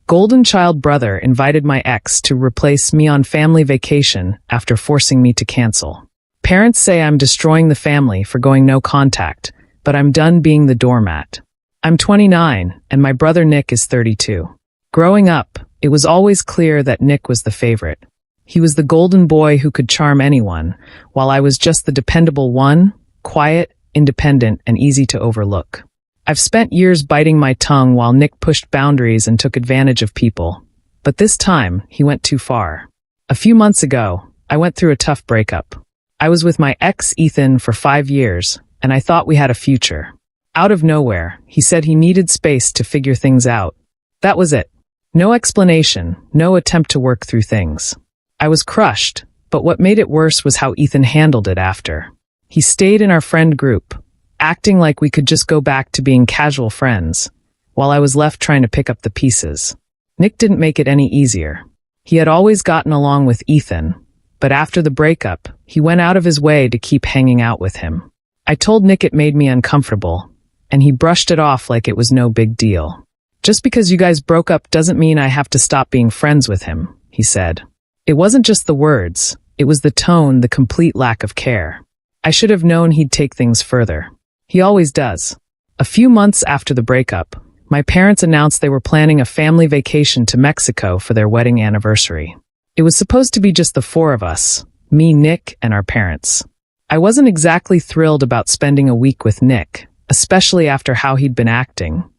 Golden child brother invited my ex to replace me on family vacation after forcing me to cancel. Parents say I'm destroying the family for going no contact, but I'm done being the doormat. I'm 29, and my brother Nick is 32. Growing up, it was always clear that Nick was the favorite. He was the golden boy who could charm anyone, while I was just the dependable one, quiet, independent, and easy to overlook. I've spent years biting my tongue while Nick pushed boundaries and took advantage of people. But this time, he went too far. A few months ago, I went through a tough breakup. I was with my ex Ethan for 5 years, and I thought we had a future. Out of nowhere, he said he needed space to figure things out. That was it. No explanation, no attempt to work through things. I was crushed, but what made it worse was how Ethan handled it after. He stayed in our friend group, acting like we could just go back to being casual friends, while I was left trying to pick up the pieces. Nick didn't make it any easier. He had always gotten along with Ethan, but after the breakup, he went out of his way to keep hanging out with him. I told Nick it made me uncomfortable, and he brushed it off like it was no big deal. Just because you guys broke up doesn't mean I have to stop being friends with him, he said. It wasn't just the words, it was the tone, the complete lack of care. I should have known he'd take things further. He always does. A few months after the breakup, my parents announced they were planning a family vacation to Mexico for their wedding anniversary. It was supposed to be just the 4 of us, me, Nick, and our parents. I wasn't exactly thrilled about spending a week with Nick, especially after how he'd been acting,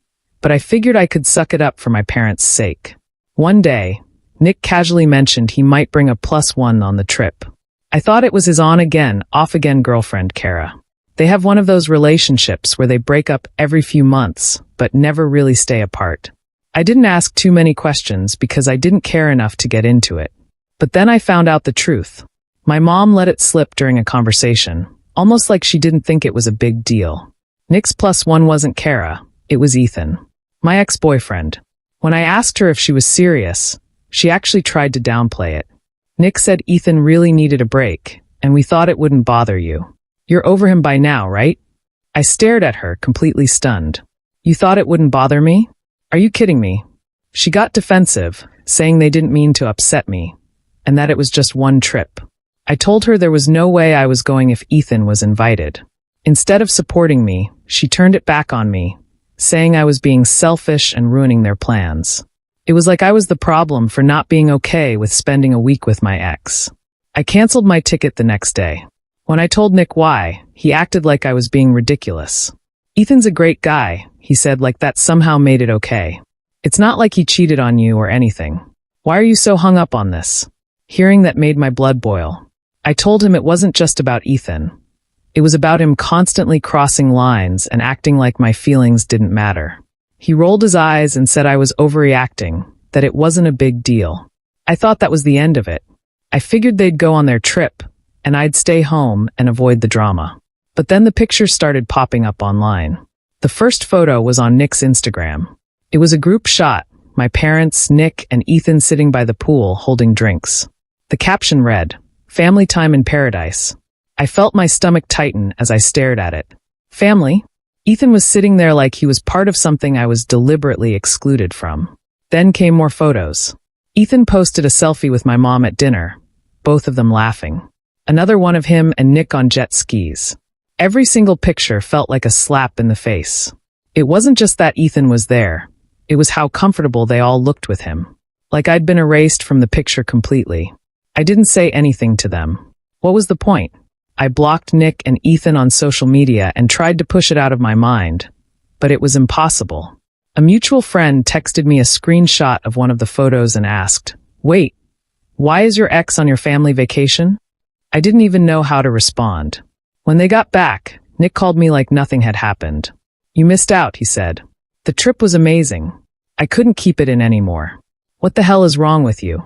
but I figured I could suck it up for my parents' sake. One day, Nick casually mentioned he might bring a +1 on the trip. I thought it was his on-again, off-again girlfriend, Kara. They have one of those relationships where they break up every few months, but never really stay apart. I didn't ask too many questions because I didn't care enough to get into it. But then I found out the truth. My mom let it slip during a conversation, almost like she didn't think it was a big deal. Nick's +1 wasn't Kara, it was Ethan, my ex-boyfriend. When I asked her if she was serious, she actually tried to downplay it. Nick said Ethan really needed a break, and we thought it wouldn't bother you. You're over him by now, right? I stared at her, completely stunned. You thought it wouldn't bother me? Are you kidding me? She got defensive, saying they didn't mean to upset me, and that it was just one trip. I told her there was no way I was going if Ethan was invited. Instead of supporting me, she turned it back on me, saying I was being selfish and ruining their plans. It was like I was the problem for not being okay with spending a week with my ex. I canceled my ticket the next day. When I told Nick why, he acted like I was being ridiculous. Ethan's a great guy, he said, like that somehow made it okay. It's not like he cheated on you or anything. Why are you so hung up on this? Hearing that made my blood boil. I told him it wasn't just about Ethan. It was about him constantly crossing lines and acting like my feelings didn't matter. He rolled his eyes and said I was overreacting, that it wasn't a big deal. I thought that was the end of it. I figured they'd go on their trip, and I'd stay home and avoid the drama. But then the pictures started popping up online. The first photo was on Nick's Instagram. It was a group shot, my parents, Nick, and Ethan sitting by the pool holding drinks. The caption read, "Family time in paradise." I felt my stomach tighten as I stared at it. Family? Ethan was sitting there like he was part of something I was deliberately excluded from. Then came more photos. Ethan posted a selfie with my mom at dinner, both of them laughing. Another one of him and Nick on jet skis. Every single picture felt like a slap in the face. It wasn't just that Ethan was there. It was how comfortable they all looked with him. Like I'd been erased from the picture completely. I didn't say anything to them. What was the point? I blocked Nick and Ethan on social media and tried to push it out of my mind, but it was impossible. A mutual friend texted me a screenshot of one of the photos and asked, "Wait, why is your ex on your family vacation?" I didn't even know how to respond. When they got back, Nick called me like nothing had happened. "You missed out," he said. "The trip was amazing. I couldn't keep it in anymore. What the hell is wrong with you?"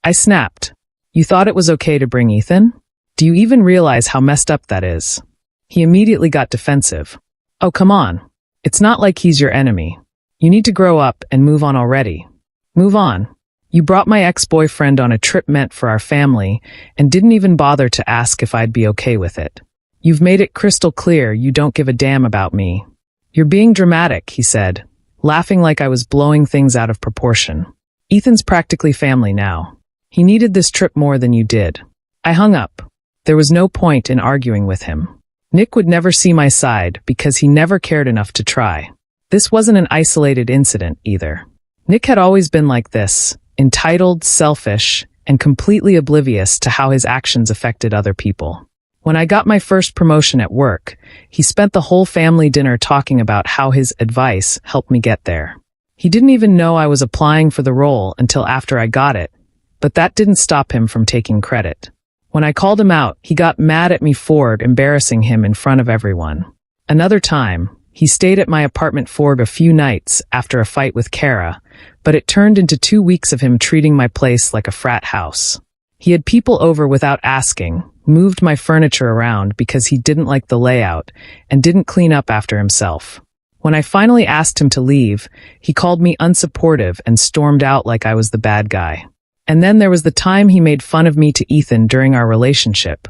I snapped. "You thought it was okay to bring Ethan? Do you even realize how messed up that is?" He immediately got defensive. "Oh, come on. It's not like he's your enemy. You need to grow up and move on already. Move on. You brought my ex-boyfriend on a trip meant for our family and didn't even bother to ask if I'd be okay with it. You've made it crystal clear you don't give a damn about me. You're being dramatic," he said, laughing like I was blowing things out of proportion. Ethan's practically family now. He needed this trip more than you did. I hung up. There was no point in arguing with him. Nick would never see my side because he never cared enough to try. This wasn't an isolated incident either. Nick had always been like this, entitled, selfish, and completely oblivious to how his actions affected other people. When I got my first promotion at work, he spent the whole family dinner talking about how his advice helped me get there. He didn't even know I was applying for the role until after I got it, but that didn't stop him from taking credit. When I called him out, he got mad at me for embarrassing him in front of everyone. Another time, he stayed at my apartment for a few nights after a fight with Kara, but it turned into 2 weeks of him treating my place like a frat house. He had people over without asking, moved my furniture around because he didn't like the layout, and didn't clean up after himself. When I finally asked him to leave, he called me unsupportive and stormed out like I was the bad guy. And then there was the time he made fun of me to Ethan during our relationship,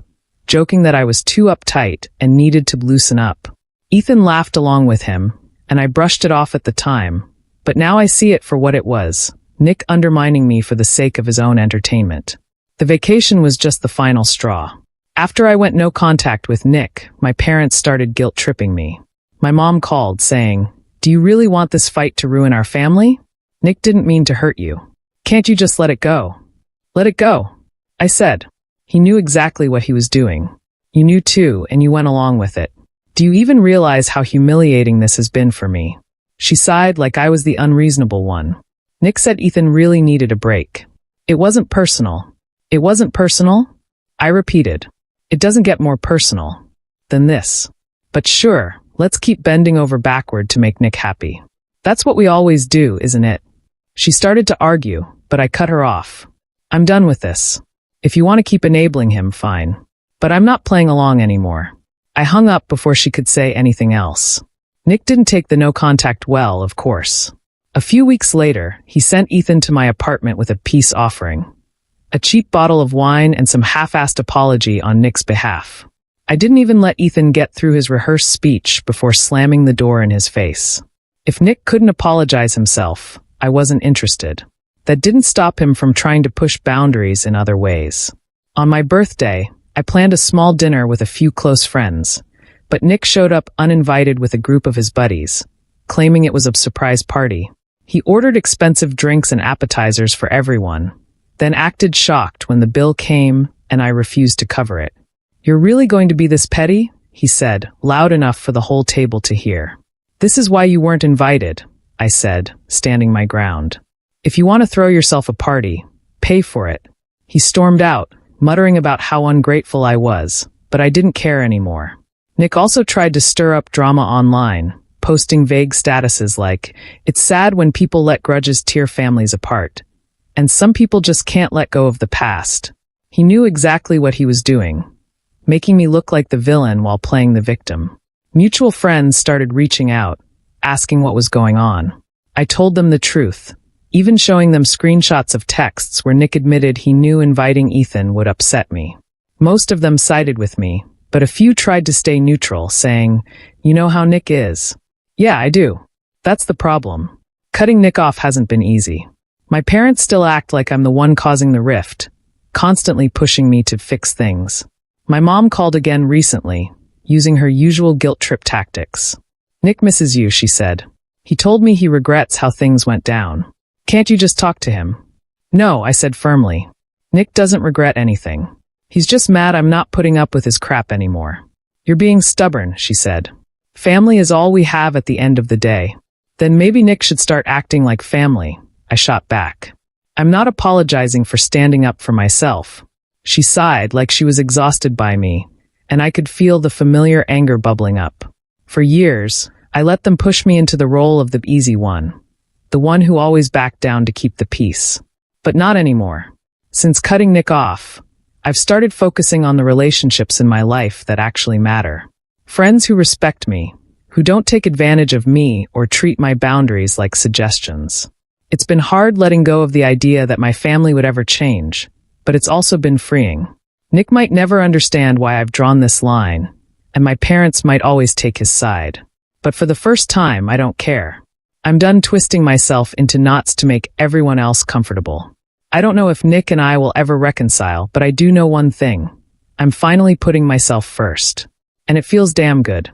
joking that I was too uptight and needed to loosen up. Ethan laughed along with him, and I brushed it off at the time, but now I see it for what it was, Nick undermining me for the sake of his own entertainment. The vacation was just the final straw. After I went no contact with Nick, my parents started guilt-tripping me. My mom called, saying, "Do you really want this fight to ruin our family? Nick didn't mean to hurt you. Can't you just let it go?" "Let it go," I said. He knew exactly what he was doing. You knew too, and you went along with it. Do you even realize how humiliating this has been for me? She sighed like I was the unreasonable one. Nick said Ethan really needed a break. It wasn't personal. It wasn't personal? I repeated. It doesn't get more personal than this. But sure, let's keep bending over backward to make Nick happy. That's what we always do, isn't it? She started to argue, but I cut her off. I'm done with this. If you want to keep enabling him, fine. But I'm not playing along anymore. I hung up before she could say anything else. Nick didn't take the no contact well, of course. A few weeks later, he sent Ethan to my apartment with a peace offering. A cheap bottle of wine and some half-assed apology on Nick's behalf. I didn't even let Ethan get through his rehearsed speech before slamming the door in his face. If Nick couldn't apologize himself, I wasn't interested. That didn't stop him from trying to push boundaries in other ways. On my birthday, I planned a small dinner with a few close friends, but Nick showed up uninvited with a group of his buddies, claiming it was a surprise party. He ordered expensive drinks and appetizers for everyone, then acted shocked when the bill came and I refused to cover it. "You're really going to be this petty?" he said, loud enough for the whole table to hear. "This is why you weren't invited," I said, standing my ground. "If you want to throw yourself a party, pay for it." He stormed out, muttering about how ungrateful I was, but I didn't care anymore. Nick also tried to stir up drama online, posting vague statuses like, "It's sad when people let grudges tear families apart. And some people just can't let go of the past." He knew exactly what he was doing, making me look like the villain while playing the victim. Mutual friends started reaching out, asking what was going on. I told them the truth, even showing them screenshots of texts where Nick admitted he knew inviting Ethan would upset me. Most of them sided with me, but a few tried to stay neutral, saying, "You know how Nick is." Yeah, I do. That's the problem. Cutting Nick off hasn't been easy. My parents still act like I'm the one causing the rift, constantly pushing me to fix things. My mom called again recently, using her usual guilt trip tactics. "Nick misses you," she said. "He told me he regrets how things went down. Can't you just talk to him?" "No," I said firmly. "Nick doesn't regret anything. He's just mad I'm not putting up with his crap anymore." "You're being stubborn," she said. "Family is all we have at the end of the day." "Then maybe Nick should start acting like family," I shot back. "I'm not apologizing for standing up for myself." She sighed like she was exhausted by me, and I could feel the familiar anger bubbling up. For years, I let them push me into the role of the easy one, the one who always backed down to keep the peace. But not anymore. Since cutting Nick off, I've started focusing on the relationships in my life that actually matter. Friends who respect me, who don't take advantage of me or treat my boundaries like suggestions. It's been hard letting go of the idea that my family would ever change, but it's also been freeing. Nick might never understand why I've drawn this line, and my parents might always take his side. But for the first time, I don't care. I'm done twisting myself into knots to make everyone else comfortable. I don't know if Nick and I will ever reconcile, but I do know one thing. I'm finally putting myself first. And it feels damn good.